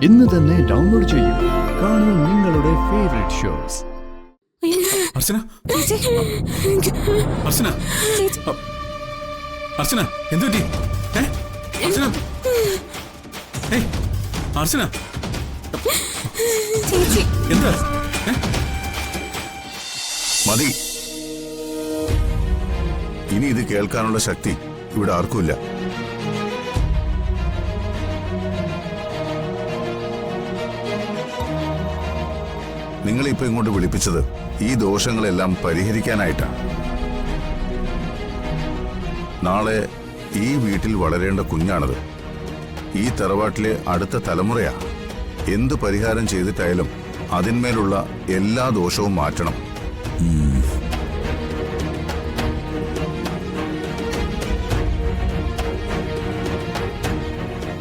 ഇന്ന് തന്നെ ഡൗൺലോഡ് ചെയ്യൂ. കാണൂ നിങ്ങളുടെ ഫേവറേറ്റ് ഷോസ്. അർച്ചന, അർച്ചന, അർച്ചന, എന്തു പറ്റി? അർച്ചന, അർച്ചന, എന്താ? മതി. ഇനി ഇത് കേൾക്കാനുള്ള ശക്തി ഇവിടെ ആർക്കുമില്ല. നിങ്ങളിപ്പോ ഇങ്ങോട്ട് വിളിപ്പിച്ചത് ഈ ദോഷങ്ങളെല്ലാം പരിഹരിക്കാനായിട്ടാണ്. നാളെ ഈ വീട്ടിൽ വളരേണ്ട കുഞ്ഞാണത്. ഈ തറവാട്ടിലെ അടുത്ത തലമുറയാ. എന്തു പരിഹാരം ചെയ്തിട്ടായാലും അതിന്മേലുള്ള എല്ലാ ദോഷവും മാറ്റണം.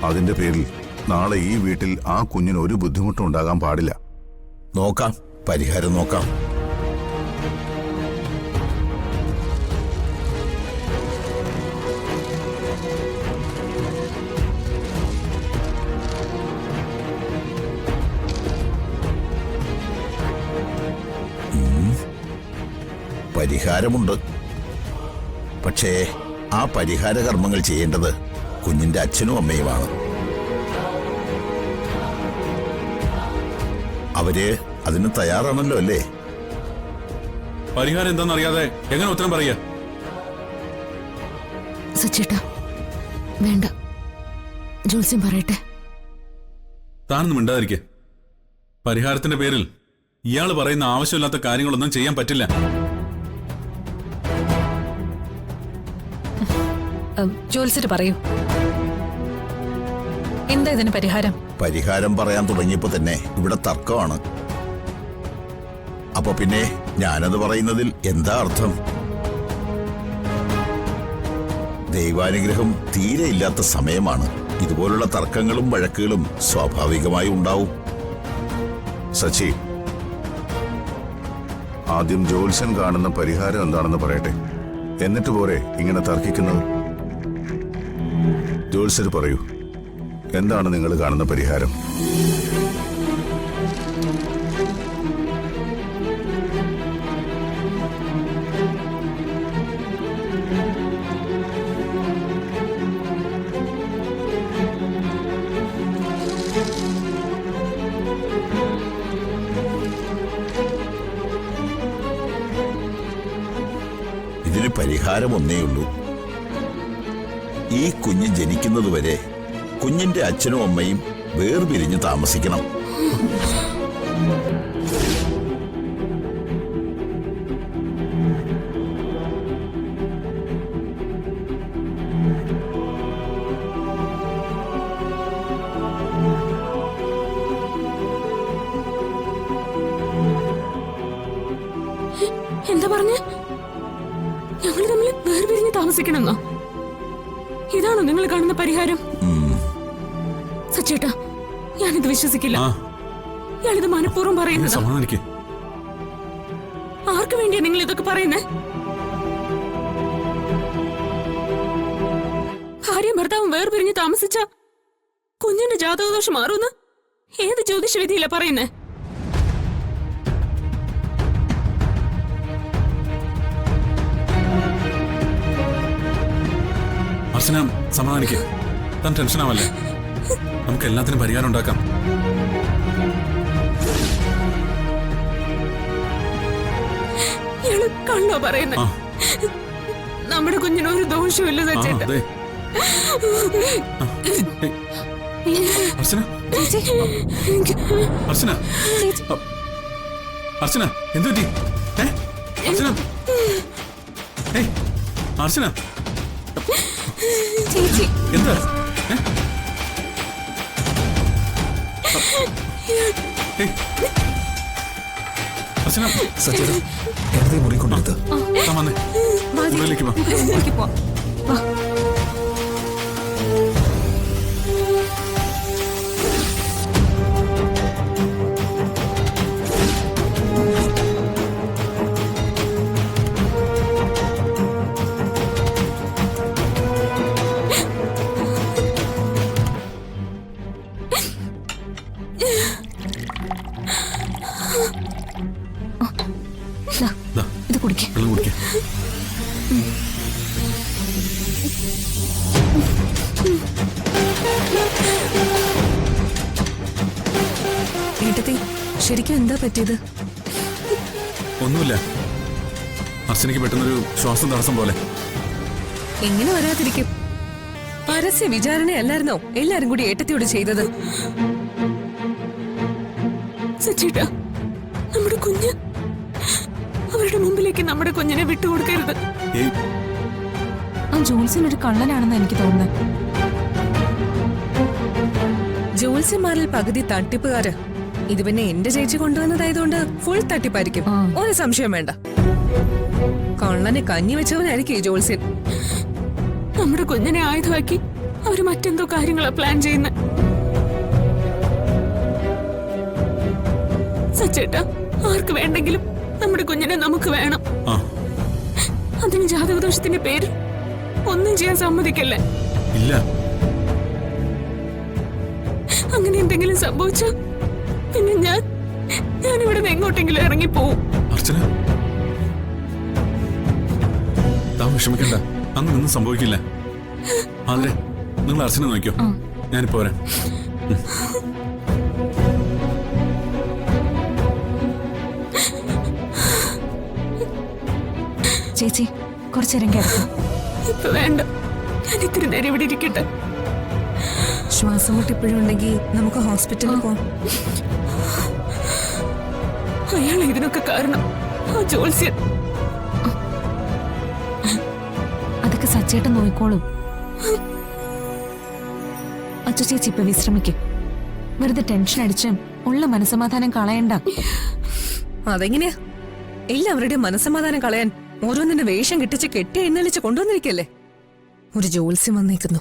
അതിന്റെ പേരിൽ നാളെ ഈ വീട്ടിൽ ആ കുഞ്ഞിന് ഒരു ബുദ്ധിമുട്ടും ഉണ്ടാകാൻ പാടില്ല. നോക്കാം, പരിഹാരം നോക്കാം. പരിഹാരമുണ്ട്. പക്ഷേ ആ പരിഹാര കർമ്മങ്ങൾ ചെയ്യേണ്ടത് കുഞ്ഞിന്റെ അച്ഛനും അമ്മയുമാണ്. അവര് അതിന് തയ്യാറാണല്ലോ അല്ലേ? പരിഹാരം എന്താണെന്നറിയാതെ എങ്ങനെ ഉത്തരം പറയാ? സച്ചേട്ടാ, വേണ്ട, ജോത്സ്യം പറയട്ടെ. താനൊന്നും മിണ്ടാതിരിക്കെ. പരിഹാരത്തിന്റെ പേരിൽ ഇയാള് പറയുന്ന ആവശ്യമില്ലാത്ത കാര്യങ്ങളൊന്നും ചെയ്യാൻ പറ്റില്ല. ജോത്സ്യര് പറയൂ, എന്താ ഇതിന് പരിഹാരം? പരിഹാരം പറയാൻ തുടങ്ങിയപ്പോ തന്നെ ഇവിടെ തർക്കമാണ്. അപ്പൊ പിന്നെ ഞാനത് പറയുന്നതിൽ എന്താ അർത്ഥം? ദൈവാനുഗ്രഹം തീരെ ഇല്ലാത്ത സമയമാണ്. ഇതുപോലുള്ള തർക്കങ്ങളും വഴക്കുകളും സ്വാഭാവികമായി ഉണ്ടാവും. സച്ചി, ആദ്യം ജോത്സ്യൻ കാണുന്ന പരിഹാരം എന്താണെന്ന് പറയട്ടെ. എന്നിട്ട് പോരെ ഇങ്ങനെ തർക്കിക്കുന്നത്? ജോത്സ്യർ പറയൂ, എന്താണ് നിങ്ങൾ കാണുന്ന പരിഹാരം? ഇതിന് പരിഹാരം ഒന്നേയുള്ളൂ. ഈ കുഞ്ഞ് ജനിക്കുന്നതുവരെ കുഞ്ഞിന്റെ അച്ഛനും അമ്മയും വേർപിരിഞ്ഞ് താമസിക്കണം. എന്താ പറഞ്ഞ? ഞങ്ങൾ തമ്മിൽ വേർപിരിഞ്ഞ് താമസിക്കണമെന്നോ? ഇതാണോ നിങ്ങൾ കാണുന്ന പരിഹാരം? സച്ചേട്ടാ, ഞാനിത് വിശ്വസിക്കില്ല. ഇയാളിത് മനഃപൂർവ്വം പറയുന്നത്. ആർക്ക് വേണ്ടിയാ നിങ്ങൾ ഇതൊക്കെ പറയുന്നേ? ഭാര്യയും ഭർത്താവും വേർപിരിഞ്ഞ് താമസിച്ച കുഞ്ഞിന്റെ ജാതകദോഷം മാറുമെന്ന് ഏത് ജ്യോതിഷവിധിയില്ല പറയുന്നേ? അർച്ചന, സമാധാനിക്ക്. താൻ ടെൻഷനാവല്ലേ. നമുക്ക് എല്ലാത്തിനും പരിഹാരം ഉണ്ടാക്കാം. ഇയാള് കള്ളോ പറയുന്നേ? നമ്മുടെ കുഞ്ഞിന് ഒരു ദോഷമില്ല സച്ചേട്ടാ. അർച്ചന, അർച്ചന, അർച്ചന, എന്തു പറ്റി? അർച്ചന, അർച്ചന, എന്താ? അർച്ചന, സച്ചേട്ടാ, എന്റെ മുറി കൊണ്ടെടുത്ത് വന്നേ, മുറിയിലേക്ക് വാ. ദാ, ഇത് കുടിക്കേ. വെള്ളം കുടിക്കാം. ഏട്ടത്തി, ശരിക്കും എന്താ പറ്റിയത്? ഒന്നുമില്ല. അർച്ചനയ്ക്ക് പെട്ടെന്നൊരു ശ്വാസം തടസ്സം പോലെ. എങ്ങനെ വരാതിരിക്കും? പരസ്യ വിചാരണയല്ലായിരുന്നോ എല്ലാരും കൂടി ഏട്ടത്തിയോട് ചെയ്തത്? സച്ചേട്ടാ, നമ്മുടെ കുഞ്ഞ്, അവരുടെ മുമ്പിലേക്ക് നമ്മുടെ കുഞ്ഞിനെ വിട്ടുകൊടുക്കരുത്. ഏയ്, ആ ജോൽസിനൊരു കള്ളനാണെന്ന് എനിക്ക് തോന്നുന്നത്. ജോത്സ്യന്മാരിൽ പകുതി തട്ടിപ്പുകാര്. ഇത് പിന്നെ എന്റെ ചേച്ചി കൊണ്ടുവന്നതായതുകൊണ്ട് ഫുൾ തട്ടിപ്പായിരിക്കും. ഒരു സംശയം വേണ്ട. കള്ളനെ കഞ്ഞി വെച്ചവനായിരിക്കും ഈ ജോത്സ്യൻ. നമ്മുടെ കുഞ്ഞിനെ ആയുധമാക്കി അവര് മറ്റെന്തോ കാര്യങ്ങളാ പ്ലാൻ ചെയ്യുന്നത്. സച്ചേട്ടാ, ആർക്ക് വേണ്ടെങ്കിലും നമ്മുടെ കുഞ്ഞിനെ നമുക്ക് വേണം. ആ, അതിന് ജാതകദോഷത്തിന്റെ പേര് ഒന്നും ചെയ്യാൻ സമ്മതിക്കല്ലേ. ഇല്ല. അങ്ങനെ എന്തെങ്കിലും സംഭവിച്ചാ പിന്നെ ഞാനിവിടെ നിന്ന് എങ്ങോട്ടെങ്കിലും ഇറങ്ങിപ്പോവും. അർച്ചന, താൻ വിഷമിക്കണ്ട. അങ്ങനൊന്നും സംഭവിക്കില്ല. അതെ, നിങ്ങൾ അർച്ചന നോക്കിയോ, ഞാനിപ്പോ വരാം. ചേച്ചി കുറച്ചേരം കിടക്കും. ഇപ്പൊ വേണ്ട, ഞാൻ ഇത്തിരി നേരം ഇവിടെ ഇരിക്കട്ടെ. ശ്വാസം മുട്ടിപ്പോഴും ഉണ്ടെങ്കിൽ നമുക്ക് ഹോസ്പിറ്റലിൽ പോവാം. അയാൾ ഇതിനൊക്കെ കാരണം ആ ജോത്സ്യൻ. അതൊക്കെ സച്ചേട്ടൻ നോയിക്കോളും. അച്ചു ചേച്ചി ഇപ്പൊ വിശ്രമിക്കും. വെറുതെ ടെൻഷൻ അടിച്ച് ഉള്ള മനസ്സമാധാനം കളയണ്ട. അതെങ്ങനെയാ? എല്ലാവരുടെയും മനസ്സമാധാനം കളയാൻ ഓരോന്നിന്റെ വേഷം കെട്ടിച്ച് കെട്ടി എണ്ണലിച്ച് കൊണ്ടുവന്നിരിക്കല്ലേ? ഒരു ജോത്സ്യം വന്നേക്കുന്നു.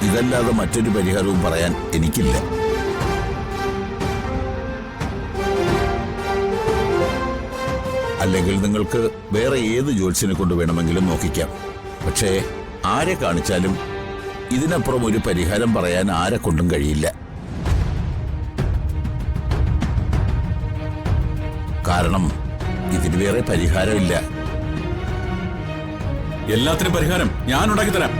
ഇതല്ലാതെ മറ്റൊരു പരിഹാരവും പറയാൻ എനിക്കില്ല. അല്ലെങ്കിൽ നിങ്ങൾക്ക് വേറെ ഏത് ജ്യോത്സ്യനെ കൊണ്ട് വേണമെങ്കിലും നോക്കിക്കാം. പക്ഷേ ആരെ കാണിച്ചാലും ഇതിനപ്പുറം ഒരു പരിഹാരം പറയാൻ ആരെ കൊണ്ടും കഴിയില്ല. കാരണം ഇതിന് വേറെ പരിഹാരമില്ല. എല്ലാത്തിനും പരിഹാരം ഞാൻ ഉണ്ടാക്കി തരാം.